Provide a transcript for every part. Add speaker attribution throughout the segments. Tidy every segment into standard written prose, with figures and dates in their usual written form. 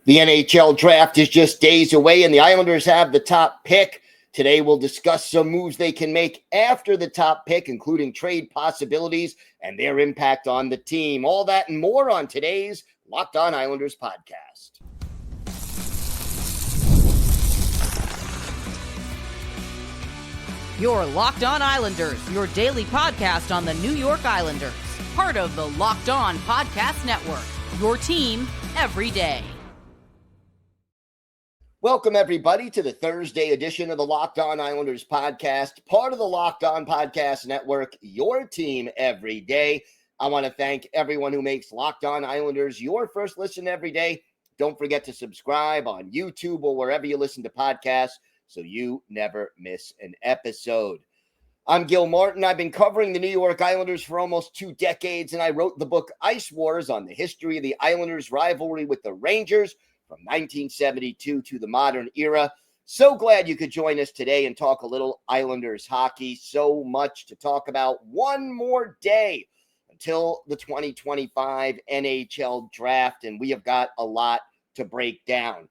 Speaker 1: The NHL Draft is just days away, and the Islanders have the top pick. Today, we'll discuss some moves they can make after the top pick, including trade possibilities and their impact on the team. All that and more on today's Locked On Islanders podcast.
Speaker 2: Your Locked On Islanders, your daily podcast on the New York Islanders. Part of the Locked On Podcast Network, your team every day.
Speaker 1: Welcome, everybody, to the Thursday edition of the Locked On Islanders podcast, part of the Locked On Podcast Network, your team every day. I want to thank everyone who makes Locked On Islanders your first listen every day. Don't forget to subscribe on YouTube or wherever you listen to podcasts so you never miss an episode. I'm Gil Martin. I've been covering the New York Islanders for almost 2 decades, and I wrote the book Ice Wars on the history of the Islanders' rivalry with the Rangers from 1972 to the modern era. So glad you could join us today and talk a little Islanders hockey. So much to talk about. One more day until the 2025 NHL Draft, and we have got a lot to break down.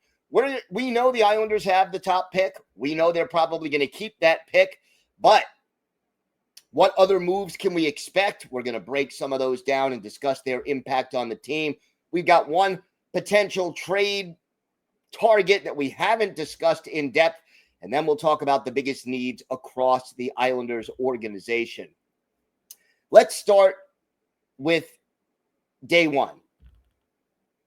Speaker 1: We know the Islanders have the top pick. We know they're probably going to keep that pick, but what other moves can we expect? We're going to break some of those down and discuss their impact on the team. We've got one potential trade target that we haven't discussed in depth, and then we'll talk about the biggest needs across the Islanders organization. Let's start with day one.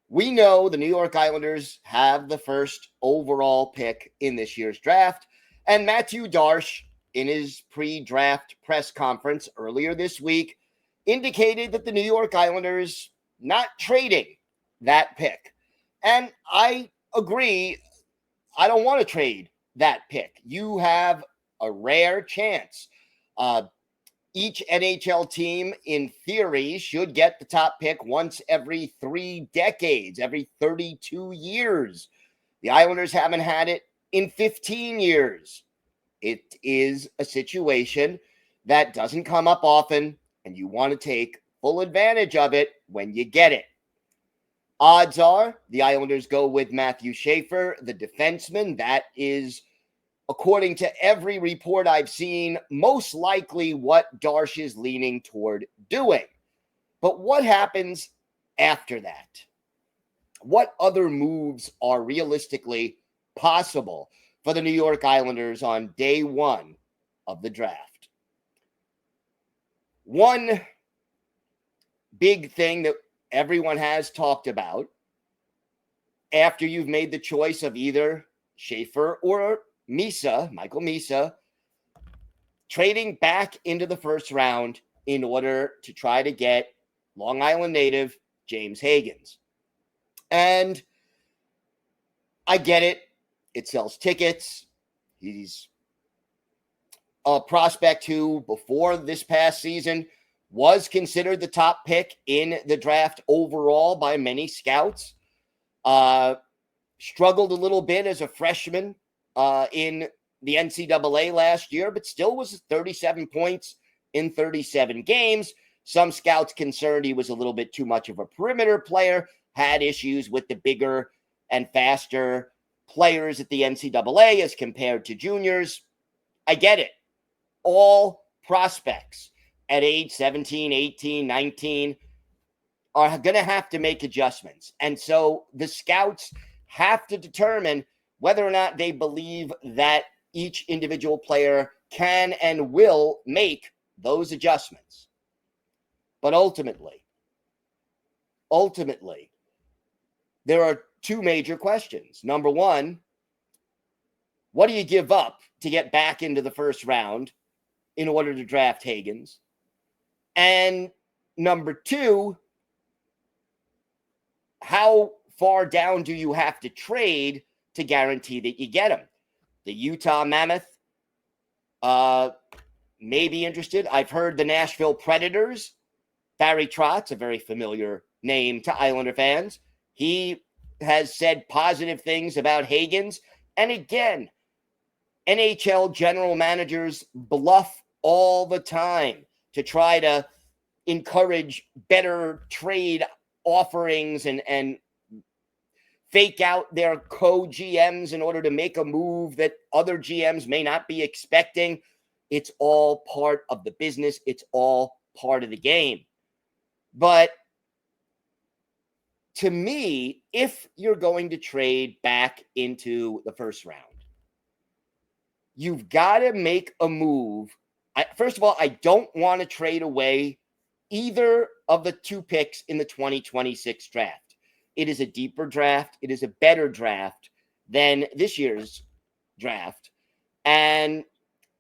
Speaker 1: We know the New York Islanders have the first overall pick in this year's draft, and Matthew Darche, in his pre-draft press conference earlier this week, indicated that the New York Islanders not trading that pick. And I agree. I don't want to trade that pick. You have a rare chance. Each NHL team, in theory, should get the top pick once every 3 decades, every 32 years. The Islanders haven't had it in 15 years. It is a situation that doesn't come up often, and you want to take full advantage of it when you get it. Odds are the Islanders go with Matthew Schaefer, the defenseman. That is, according to every report I've seen, most likely what Darche is leaning toward doing. But what happens after that? What other moves are realistically possible for the New York Islanders on day one of the draft? One big thing that everyone has talked about after you've made the choice of either Schaefer or Michael Misa, trading back into the first round in order to try to get Long Island native James Hagens. And I get it. It sells tickets. He's a prospect who, before this past season, was considered the top pick in the draft overall by many scouts. Struggled a little bit as a freshman in the NCAA last year, but still was 37 points in 37 games. Some scouts concerned he was a little bit too much of a perimeter player, had issues with the bigger and faster players at the NCAA as compared to juniors. I get it. All prospects at age 17, 18, 19 are going to have to make adjustments. And so the scouts have to determine whether or not they believe that each individual player can and will make those adjustments. But ultimately, there are 2 major questions. Number one, what do you give up to get back into the first round in order to draft Hagens? And number 2, how far down do you have to trade to guarantee that you get him? The Utah Mammoth may be interested. I've heard the Nashville Predators, Barry Trotz, a very familiar name to Islander fans. He has said positive things about Hagens. And again, NHL general managers bluff all the time to try to encourage better trade offerings and fake out their co-GMs in order to make a move that other GMs may not be expecting. It's all part of the business. It's all part of the game. But to me, if you're going to trade back into the first round, you've got to make a move. First of all, I don't want to trade away either of the 2 picks in the 2026 draft. It is a deeper draft. It is a better draft than this year's draft. And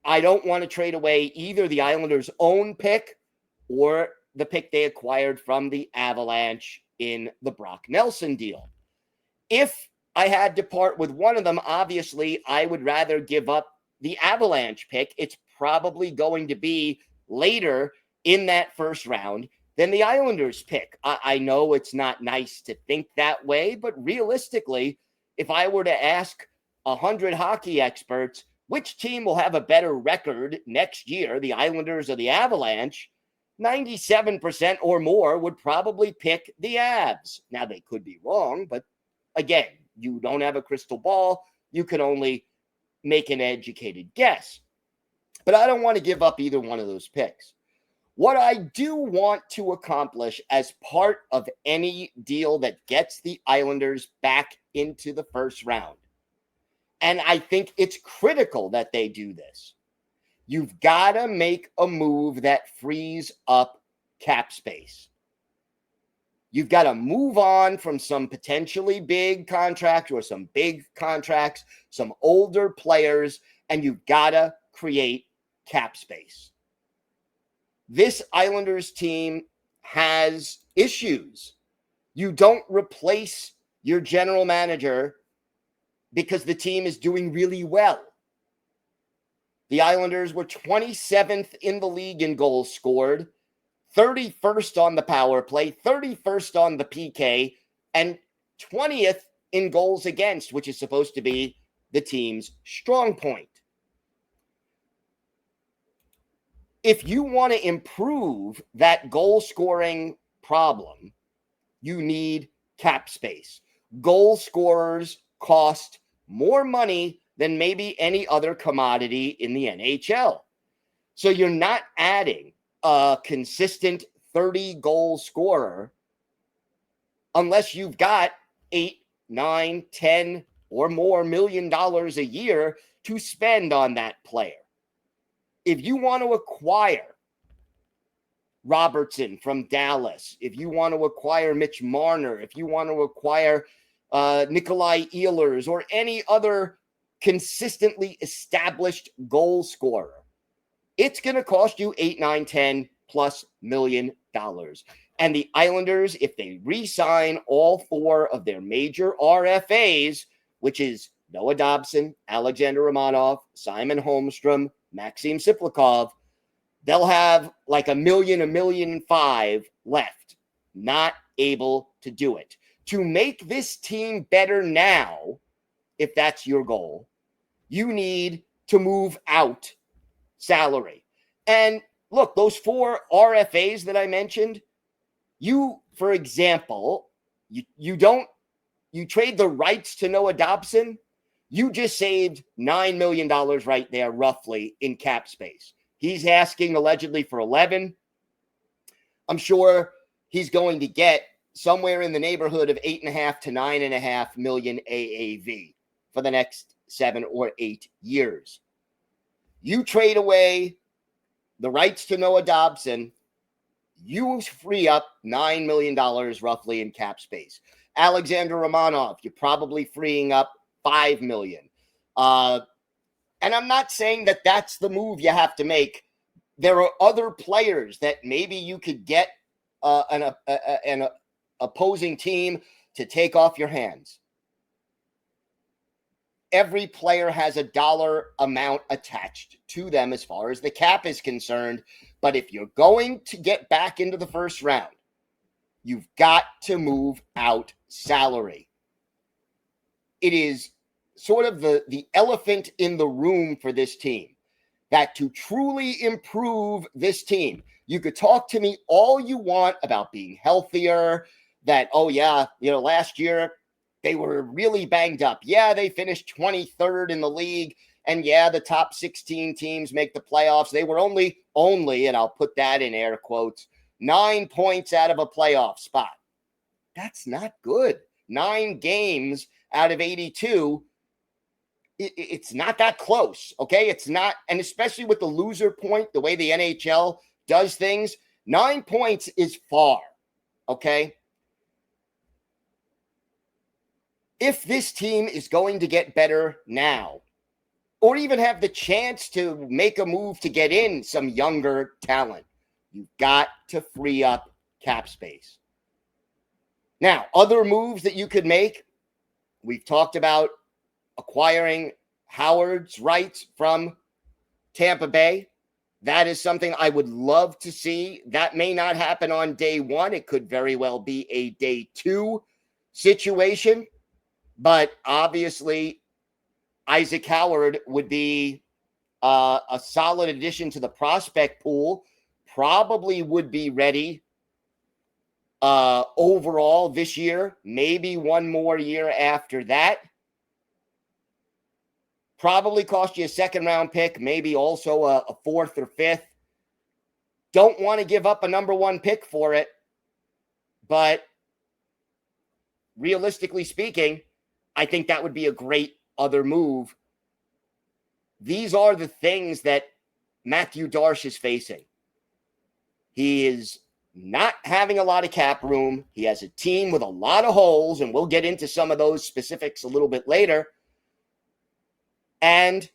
Speaker 1: I don't want to trade away either the Islanders' own pick or the pick they acquired from the Avalanche in the Brock Nelson deal. If I had to part with one of them, obviously, I would rather give up the Avalanche pick. It's probably going to be later in that first round than the Islanders pick. I know it's not nice to think that way, but realistically, if I were to ask 100 hockey experts, which team will have a better record next year, the Islanders or the Avalanche, 97% or more would probably pick the Avs. Now, they could be wrong, but again, you don't have a crystal ball. You can only make an educated guess. But I don't want to give up either one of those picks. What I do want to accomplish as part of any deal that gets the Islanders back into the first round, and I think it's critical that they do this, you've got to make a move that frees up cap space. You've got to move on from some potentially big contracts or some big contracts, some older players, and you've got to create cap space. This Islanders team has issues. You don't replace your general manager because the team is doing really well. The Islanders were 27th in the league in goals scored, 31st on the power play, 31st on the PK, and 20th in goals against, which is supposed to be the team's strong point. If you want to improve that goal scoring problem, you need cap space. Goal scorers cost more money than maybe any other commodity in the NHL. So you're not adding a consistent 30-goal scorer unless you've got $8, $9, $10 or more million dollars a year to spend on that player. If you want to acquire Robertson from Dallas, if you want to acquire Mitch Marner, if you want to acquire Nikolai Ehlers or any other consistently established goal scorer, it's going to cost you $8, $9, $10 plus million. And the Islanders, if they re-sign all 4 of their major RFAs, which is Noah Dobson, Alexander Romanov, Simon Holmstrom, Maxim Siplikov, they'll have like $1 million, $1.5 million left. Not able to do it. To make this team better now, if that's your goal, you need to move out salary. And look, those 4 RFAs that I mentioned, you, for example, you trade the rights to Noah Dobson, you just saved $9 million right there, roughly, in cap space. He's asking allegedly for 11. I'm sure he's going to get somewhere in the neighborhood of 8.5 to 9.5 million AAV for the next 7 or 8 years. You trade away the rights to Noah Dobson, you free up $9 million roughly in cap space. Alexander Romanov, you're probably freeing up $5 million. And I'm not saying that that's the move you have to make. There are other players that maybe you could get an opposing team to take off your hands. Every player has a dollar amount attached to them as far as the cap is concerned. But if you're going to get back into the first round, you've got to move out salary. It is sort of the elephant in the room for this team, that to truly improve this team, you could talk to me all you want about being healthier, that, oh yeah, last year they were really banged up. Yeah, they finished 23rd in the league. And yeah, the top 16 teams make the playoffs. They were only, and I'll put that in air quotes, 9 points out of a playoff spot. That's not good. 9 games out of 82. It's not that close, okay? It's not, and especially with the loser point, the way the NHL does things, 9 points is far, okay? If this team is going to get better now, or even have the chance to make a move to get in some younger talent, you've got to free up cap space. Now, other moves that you could make, we've talked about acquiring Howard's rights from Tampa Bay. That is something I would love to see. That may not happen on day 1. It could very well be a day 2 situation. But obviously, Isaac Howard would be a solid addition to the prospect pool. Probably would be ready overall this year. Maybe one more year after that. Probably cost you a 2nd-round pick, maybe also a 4th or 5th. Don't want to give up a number 1 pick for it. But realistically speaking, I think that would be a great other move. These are the things that Matthew Darche is facing. He is not having a lot of cap room. He has a team with a lot of holes, and we'll get into some of those specifics a little bit later. And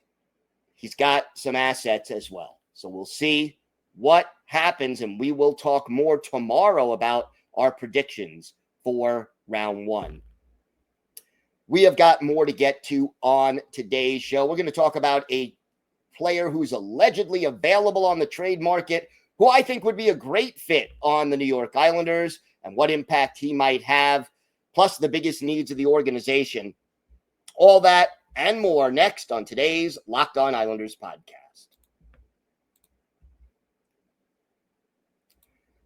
Speaker 1: he's got some assets as well. So we'll see what happens, and we will talk more tomorrow about our predictions for round 1. We have got more to get to on today's show. We're going to talk about a player who's allegedly available on the trade market, who I think would be a great fit on the New York Islanders and what impact he might have, plus the biggest needs of the organization. All that and more next on today's Locked On Islanders podcast.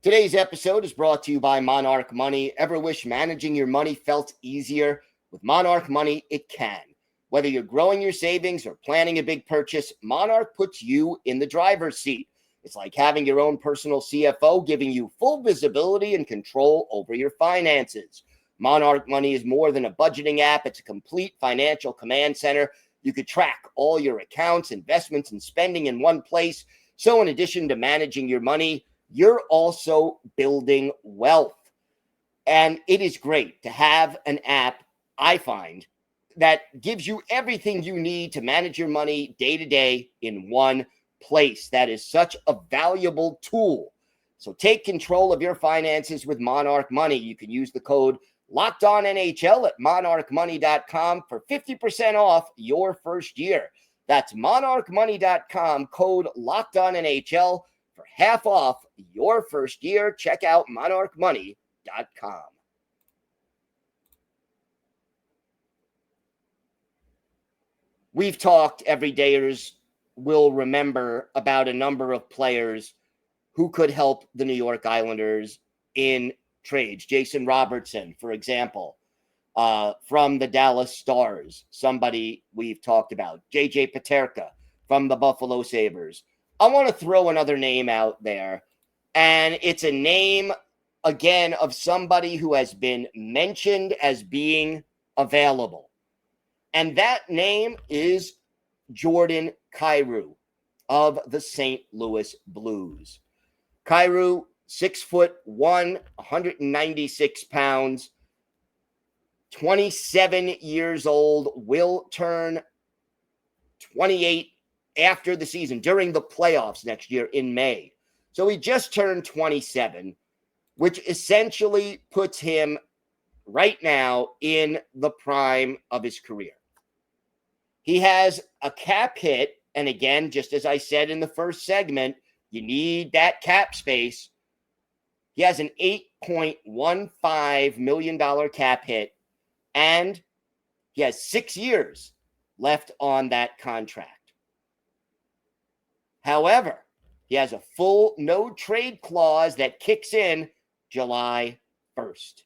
Speaker 1: Today's episode is brought to you by Monarch Money. Ever wish managing your money felt easier? With Monarch Money, it can. Whether you're growing your savings or planning a big purchase, Monarch puts you in the driver's seat. It's like having your own personal CFO, giving you full visibility and control over your finances. Monarch Money is more than a budgeting app. It's a complete financial command center. You could track all your accounts, investments, and spending in one place. So in addition to managing your money, you're also building wealth. And it is great to have an app, I find, that gives you everything you need to manage your money day to day in one place. That is such a valuable tool. So take control of your finances with Monarch Money. You can use the code LOCKEDONNHL at monarchmoney.com for 50% off your first year. That's monarchmoney.com, code LOCKEDONNHL for half off your first year. Check out monarchmoney.com. We've talked, everydayers will remember, about a number of players who could help the New York Islanders in trades. Jason Robertson, for example, from the Dallas Stars, somebody we've talked about. JJ Peterka from the Buffalo Sabres. I want to throw another name out there, and it's a name, again, of somebody who has been mentioned as being available. And that name is Jordan Kyrou of the St. Louis Blues. Kyrou, 6'1", 196 pounds, 27 years old, will turn 28 after the season, during the playoffs next year in May. So he just turned 27, which essentially puts him right now in the prime of his career. He has a cap hit, and again, just as I said in the first segment, you need that cap space. He has an $8.15 million cap hit, and he has 6 years left on that contract. However, he has a full no-trade clause that kicks in July 1st.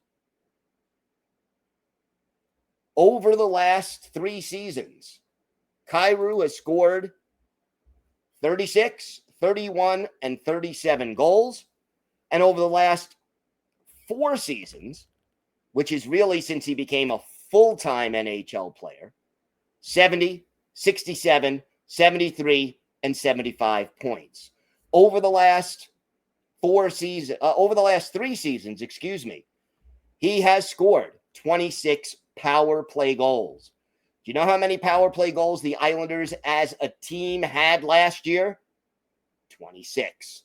Speaker 1: Over the last 3 seasons, Kyrou has scored 36, 31, and 37 goals. And over the last 4 seasons, which is really since he became a full-time NHL player, 70, 67, 73, and 75 points. Over the last 3 seasons, he has scored 26 power play goals. Do you know how many power play goals the Islanders as a team had last year? 26.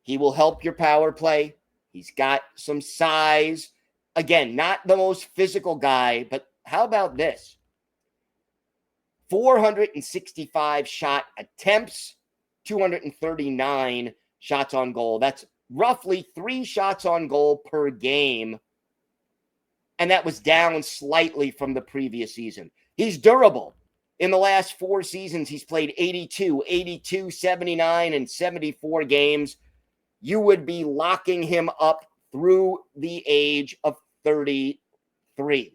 Speaker 1: He will help your power play. He's got some size. Again, not the most physical guy, but how about this? 465 shot attempts, 239 shots on goal. That's roughly 3 shots on goal per game. And that was down slightly from the previous season. He's durable. In the last 4 seasons, he's played 82, 82, 79, and 74 games. You would be locking him up through the age of 33.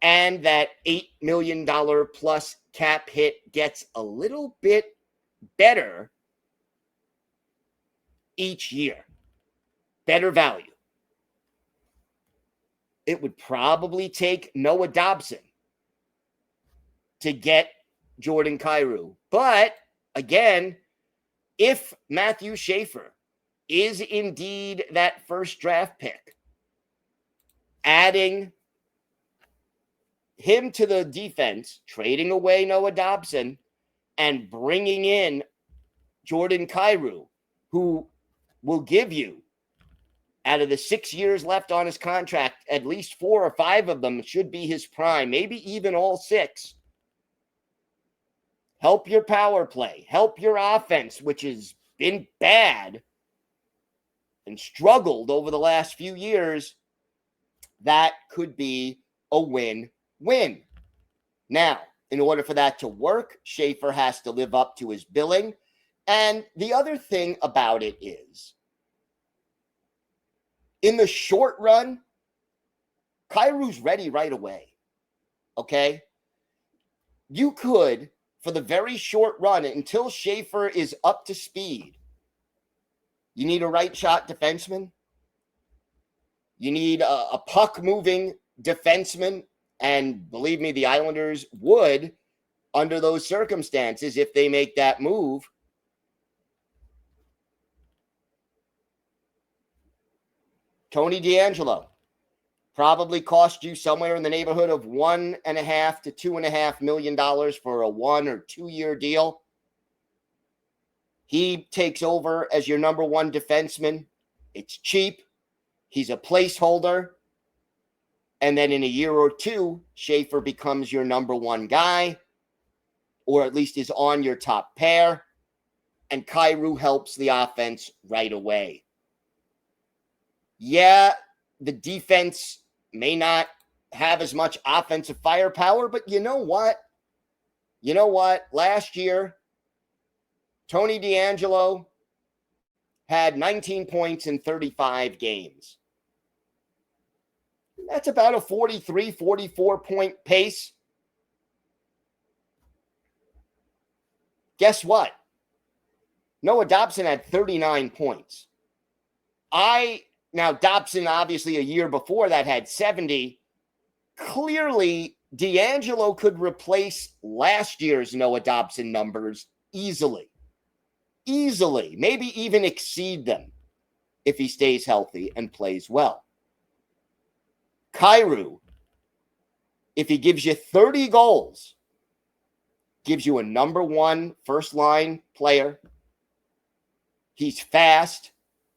Speaker 1: And that $8 million plus cap hit gets a little bit better each year. Better value. It would probably take Noah Dobson to get Jordan Kyrou. But again, if Matthew Schaefer is indeed that first draft pick, adding him to the defense, trading away Noah Dobson, and bringing in Jordan Kyrou, who will give you, out of the 6 years left on his contract, at least 4 or 5 of them should be his prime, maybe even all 6. Help your power play. Help your offense, which has been bad and struggled over the last few years. That could be a win-win. Now, in order for that to work, Schaefer has to live up to his billing. And the other thing about it is, in the short run, Kyrou's ready right away. Okay? You could, for the very short run, until Schaefer is up to speed, you need a right shot defenseman. You need a puck-moving defenseman. And believe me, the Islanders would, under those circumstances, if they make that move. Tony DeAngelo probably cost you somewhere in the neighborhood of $1.5 to $2.5 million for a 1 or 2 year deal. He takes over as your number 1 defenseman. It's cheap. He's a placeholder. And then in a year or 2, Schaefer becomes your number 1 guy, or at least is on your top pair. And Kyrou helps the offense right away. Yeah, the defense may not have as much offensive firepower, but you know what? Last year, Tony DeAngelo had 19 points in 35 games. That's about a 43, 44-point pace. Guess what? Noah Dobson had 39 points. Now, Dobson, obviously, a year before that had 70. Clearly, DeAngelo could replace last year's Noah Dobson numbers easily. Easily. Maybe even exceed them if he stays healthy and plays well. Kyrou, if he gives you 30 goals, gives you a number 1 first-line player. He's fast,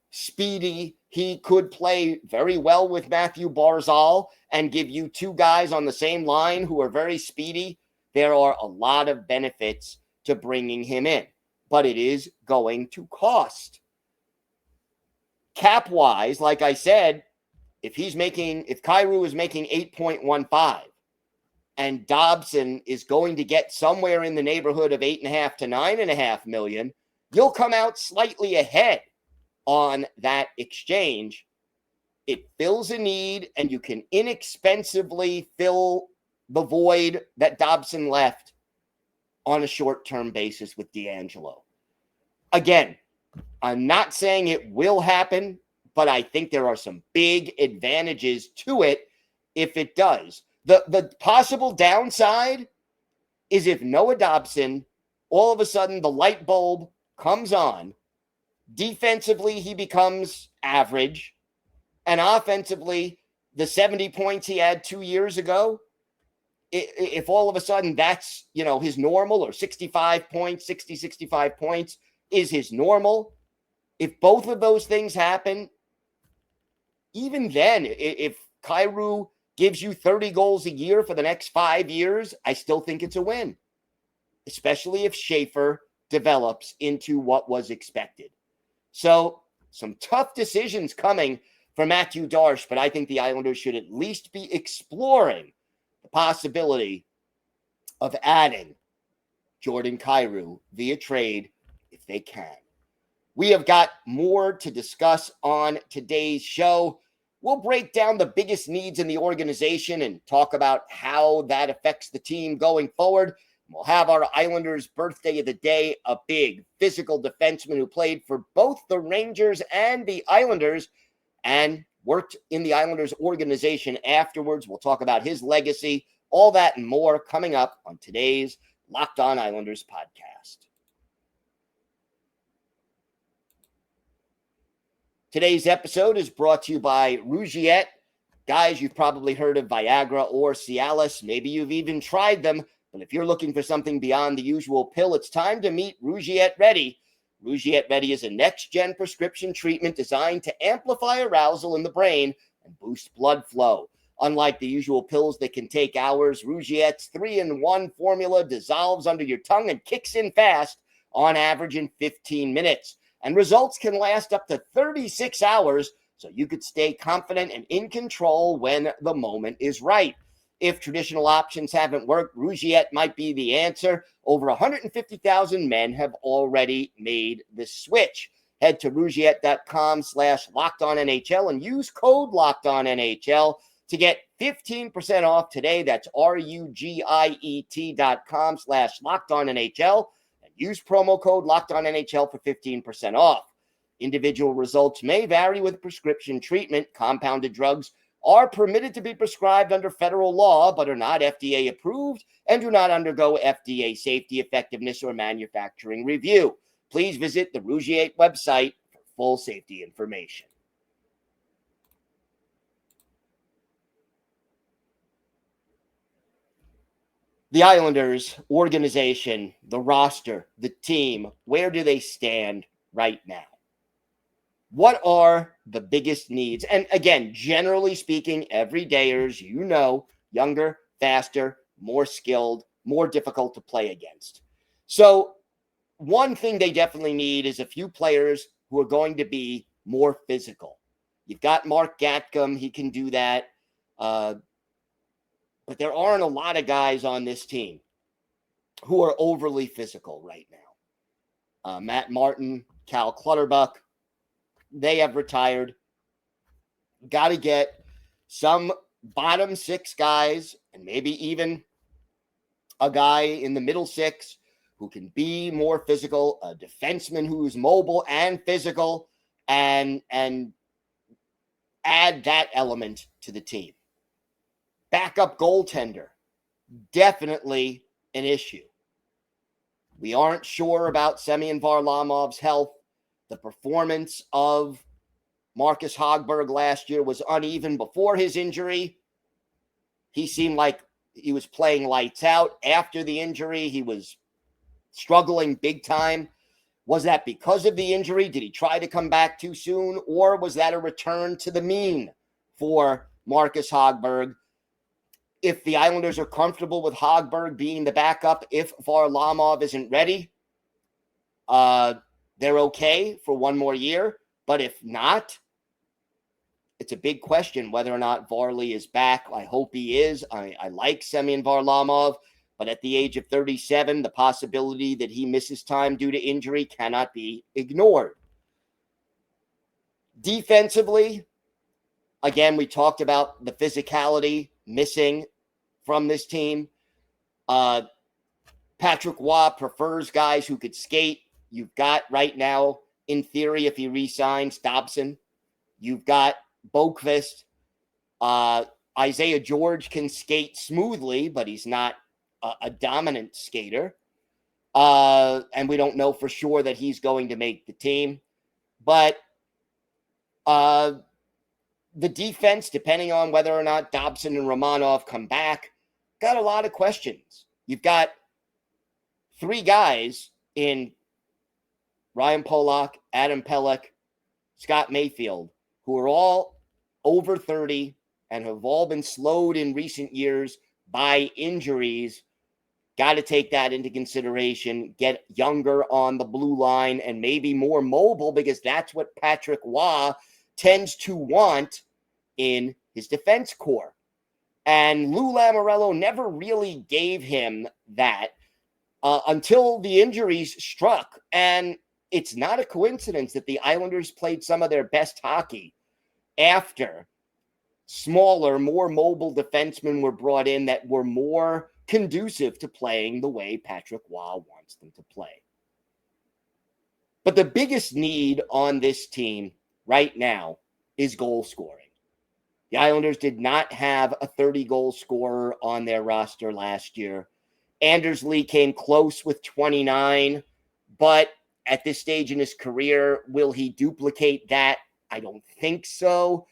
Speaker 1: speedy. He could play very well with Mathew Barzal and give you 2 guys on the same line who are very speedy. There are a lot of benefits to bringing him in, but it is going to cost. Cap-wise, like I said, if Kyrou is making 8.15 and Dobson is going to get somewhere in the neighborhood of 8.5 to 9.5 million, you'll come out slightly ahead on that exchange. It fills a need, and you can inexpensively fill the void that Dobson left on a short-term basis with D'Angelo. Again, I'm not saying it will happen, but I think there are some big advantages to it if it does. The possible downside is if Noah Dobson, all of a sudden the light bulb comes on, defensively he becomes average, and offensively the 70 points he had 2 years ago, if all of a sudden that's, his normal, or 65 points, 60, 65 points is his normal, if both of those things happen, even then, if Kyrou gives you 30 goals a year for the next 5 years, I still think it's a win, especially if Schaefer develops into what was expected. So some tough decisions coming for Matthew Darsh, but I think the Islanders should at least be exploring the possibility of adding Jordan Kyrou via trade if they can. We have got more to discuss on today's show. We'll break down the biggest needs in the organization and talk about how that affects the team going forward. We'll have our Islanders birthday of the day, a big physical defenseman who played for both the Rangers and the Islanders and worked in the Islanders organization afterwards. We'll talk about his legacy, all that and more coming up on today's Locked On Islanders podcast. Today's episode is brought to you by Rugiet. Guys, you've probably heard of Viagra or Cialis. Maybe you've even tried them. But if you're looking for something beyond the usual pill, it's time to meet Rugiet Ready. Rugiet Ready is a next-gen prescription treatment designed to amplify arousal in the brain and boost blood flow. Unlike the usual pills that can take hours, Rugiet's 3-in-1 formula dissolves under your tongue and kicks in fast, on average in 15 minutes. And results can last up to 36 hours, so you could stay confident and in control when the moment is right. If traditional options haven't worked, Rugiet might be the answer. Over 150,000 men have already made the switch. Head to Rugiet.com/LockedOnNHL and use code LockedOnNHL to get 15% off today. That's Rugiet.com/LockedOnNHL. Use promo code LockedOnNHL for 15% off. Individual results may vary with prescription treatment. Compounded drugs are permitted to be prescribed under federal law, but are not FDA approved and do not undergo FDA safety, effectiveness, or manufacturing review. Please visit the Rugiet website for full safety information. The Islanders organization, the roster, the team, where do they stand right now? What are the biggest needs? And again, generally speaking, everydayers, younger, faster, more skilled, more difficult to play against. So one thing they definitely need is a few players who are going to be more physical. You've got Mark Gatcomb, he can do that. But there aren't a lot of guys on this team who are overly physical right now. Matt Martin, Cal Clutterbuck, they have retired. Got to get some bottom six guys and maybe even a guy in the middle six who can be more physical, a defenseman who's mobile and physical, and add that element to the team. Backup goaltender, definitely an issue. We aren't sure about Semyon Varlamov's health. The performance of Marcus Hogberg last year was uneven before his injury. He seemed like he was playing lights out. After the injury, he was struggling big time. Was that because of the injury? Did he try to come back too soon? Or was that a return to the mean for Marcus Hogberg? If the Islanders are comfortable with Hogberg being the backup, if Varlamov isn't ready, they're okay for one more year. But if not, it's a big question whether or not Varley is back. I hope he is. I like Semyon Varlamov, but at the age of 37, the possibility that he misses time due to injury cannot be ignored. Defensively, Again, we talked about the physicality missing from this team. Patrick Roy prefers guys who could skate. You've got right now, in theory, if he re-signs Dobson, you've got Boqvist. Isaiah George can skate smoothly, but he's not a dominant skater. And we don't know for sure that he's going to make the team. But the defense, depending on whether or not Dobson and Romanov come back, got a lot of questions. You've got three guys in Ryan Pollock, Adam Pelech, Scott Mayfield, who are all over 30 and have all been slowed in recent years by injuries. Got to take that into consideration, get younger on the blue line and maybe more mobile, because that's what Patrick Roy tends to want in his defense corps. And Lou Lamoriello never really gave him that until the injuries struck. And it's not a coincidence that the Islanders played some of their best hockey after smaller, more mobile defensemen were brought in that were more conducive to playing the way Patrick Roy wants them to play. But the biggest need on this team right now is goal scoring. The Islanders did not have a 30-goal scorer on their roster last year. Anders Lee came close with 29, but at this stage in his career, will he duplicate that? I don't think so.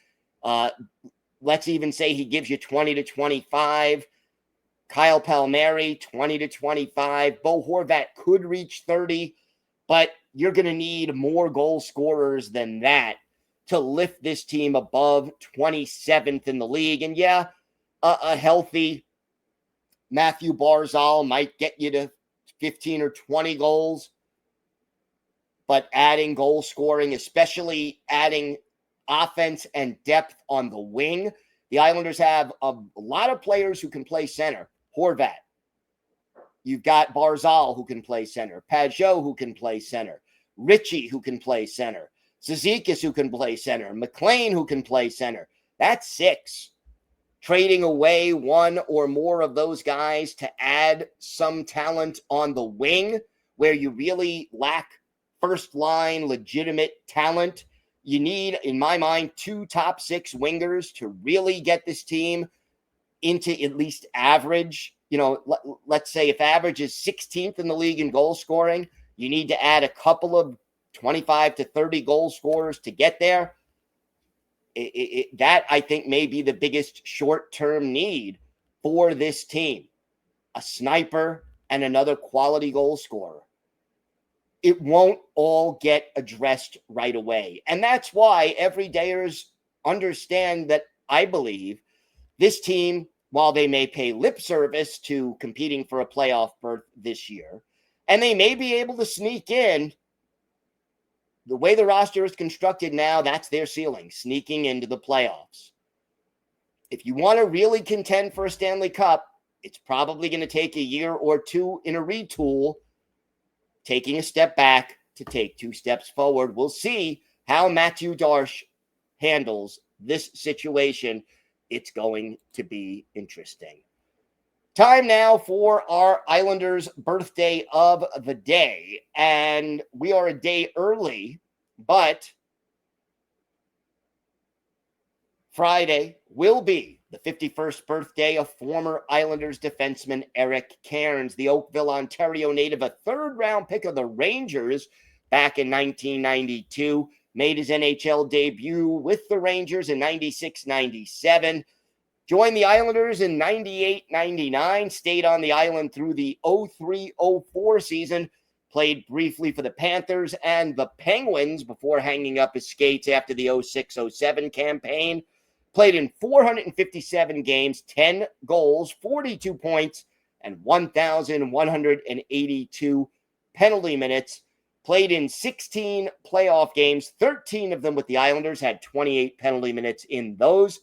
Speaker 1: Let's even say he gives you 20 to 25. Kyle Palmieri, 20 to 25. Bo Horvat could reach 30, but you're going to need more goal scorers than that to lift this team above 27th in the league. And yeah, a healthy Mathew Barzal might get you to 15 or 20 goals, but adding goal scoring, especially adding offense and depth on the wing. The Islanders have a lot of players who can play center. Horvat. You've got Barzal who can play center. Pajot who can play center. Ritchie who can play center. Cizikas who can play center. McLean who can play center. That's 6. Trading away one or more of those guys to add some talent on the wing where you really lack first-line legitimate talent. You need, in my mind, 2 top 6 wingers to really get this team into at least average. You know, let's say if average is 16th in the league in goal scoring, you need to add a couple of 25 to 30 goal scorers to get there. That, I think, may be the biggest short-term need for this team. A sniper and another quality goal scorer. It won't all get addressed right away. And that's why everydayers understand that I believe this team, while they may pay lip service to competing for a playoff berth this year, and they may be able to sneak in, the way the roster is constructed now, that's their ceiling, sneaking into the playoffs. If you want to really contend for a Stanley Cup, it's probably going to take a year or two in a retool, taking a step back to take 2 steps forward. We'll see how Matthew Darche handles this situation. It's going to be interesting. Time now for our Islanders birthday of the day. And we are a day early, but Friday will be the 51st birthday of former Islanders defenseman Eric Cairns, the Oakville, Ontario native, a 3rd-round pick of the Rangers back in 1992, made his NHL debut with the Rangers in 96-97, joined the Islanders in 98-99, stayed on the island through the 03-04 season, played briefly for the Panthers and the Penguins before hanging up his skates after the 06-07 campaign. Played in 457 games, 10 goals, 42 points, and 1,182 penalty minutes. Played in 16 playoff games, 13 of them with the Islanders, had 28 penalty minutes in those.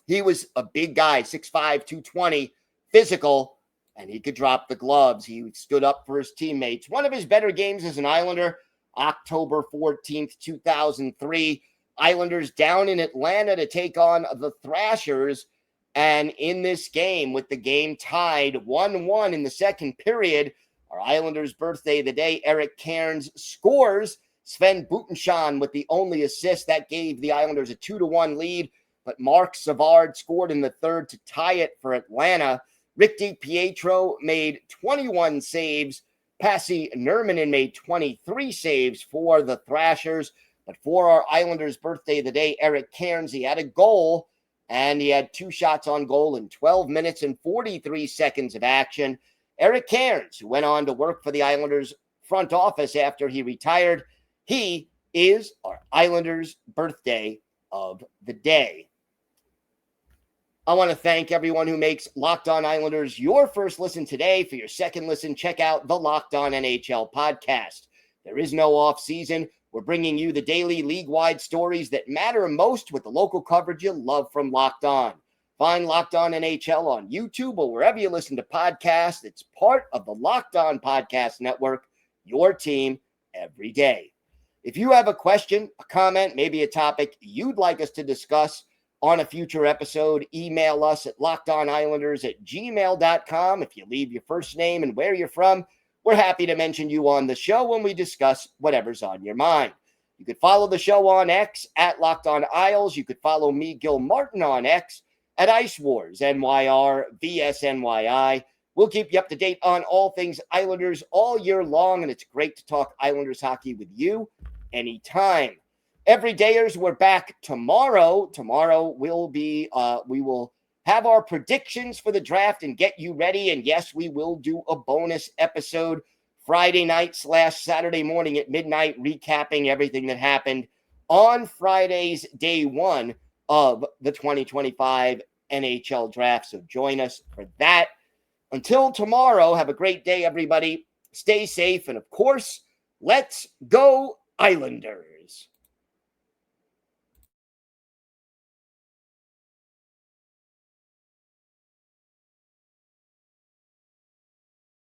Speaker 1: He was a big guy, 6'5", 220, physical, and he could drop the gloves. He stood up for his teammates. One of his better games as an Islander, October 14th, 2003, Islanders down in Atlanta to take on the Thrashers. And in this game, with the game tied 1-1 in the second period, our Islanders' birthday of the day, Eric Cairns scores. Sven Butenschan with the only assist. That gave the Islanders a 2-1 lead. But Mark Savard scored in the third to tie it for Atlanta. Rick DiPietro made 21 saves. Pasi Nurminen made 23 saves for the Thrashers. But for our Islanders' birthday of the day, Eric Cairns, he had a goal, and he had 2 shots on goal in 12 minutes and 43 seconds of action. Eric Cairns, who went on to work for the Islanders front office after he retired, he is our Islanders' birthday of the day. I want to thank everyone who makes Locked On Islanders your first listen today. For your second listen, check out the Locked On NHL podcast. There is no off season. We're bringing you the daily league-wide stories that matter most with the local coverage you love from Locked On. Find Locked On NHL on YouTube or wherever you listen to podcasts. It's part of the Locked On Podcast Network, your team every day. If you have a question, a comment, maybe a topic you'd like us to discuss on a future episode, email us at lockedonislanders@gmail.com. If you leave your first name and where you're from, we're happy to mention you on the show when we discuss whatever's on your mind. You could follow the show on X at Locked On Isles. You could follow me, Gil Martin, on X at Ice Wars, NYR, VSNYI. We'll keep you up to date on all things Islanders all year long, and it's great to talk Islanders hockey with you anytime. Everydayers, we're back tomorrow. Tomorrow will be, we will have our predictions for the draft and get you ready. And yes, we will do a bonus episode Friday night / Saturday morning at midnight, recapping everything that happened on Friday's day one of the 2025 NHL Draft. So join us for that. Until tomorrow, have a great day, everybody. Stay safe. And of course, let's go Islanders.